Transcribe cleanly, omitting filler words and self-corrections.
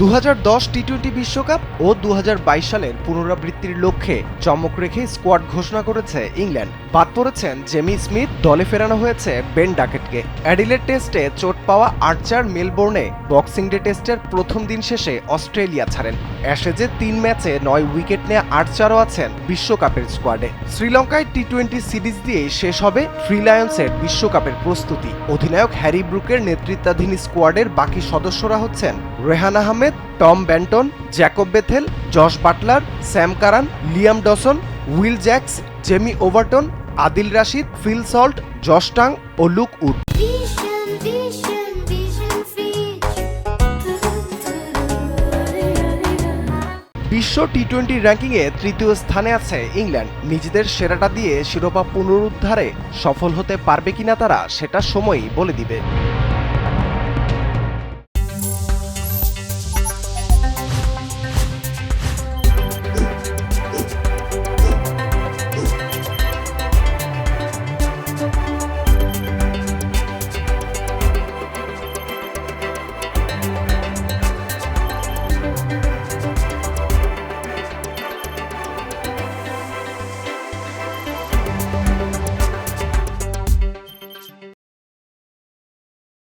2010 টি-20 বিশ্বকাপ ও 2022 সালের পুনরাবৃত্তির লক্ষ্যে চমক রেখে স্কোয়াড ঘোষণা করেছে ইংল্যান্ড। বাদ পড়েছেন জেমি স্মিথ, দলে ফেরানো হয়েছে বেন ডাকেটকে। অ্যাডিলেড টেস্টে চোট পাওয়া আর্চার মেলবোর্নে বক্সিং ডে টেস্টের প্রথম দিন শেষে অস্ট্রেলিয়া ছাড়েন। অ্যাশেজে 3 ম্যাচে 9 উইকেট নেয়া আর্চারও আছেন বিশ্বকাপের স্কোয়াডে। শ্রীলঙ্কায় টি-20 সিরিজ দিয়েই শেষ হবে থ্রি লায়ন্সের বিশ্বকাপের প্রস্তুতি। অধিনায়ক হ্যারি ব্রুকের নেতৃত্বাধীন স্কোয়াডের বাকি সদস্যরা হচ্ছেন Rehan Ahmed, Tom Banton, Jacob Bethell, Josh Buttler, Sam Curran, Liam Dawson, Will Jacks, Jamie Overton, Adil Rashid, Phil Salt, Josh Tongue ও লুক উড। বিশ্ব টি-20 র্যাঙ্কিংয়ে তৃতীয় স্থানে আছে ইংল্যান্ড। নিজেদের সেরাটা দিয়ে শিরোপা পুনরুদ্ধারে সফল হতে পারবে কিনা তারা, সেটা সময়ই বলে দিবে।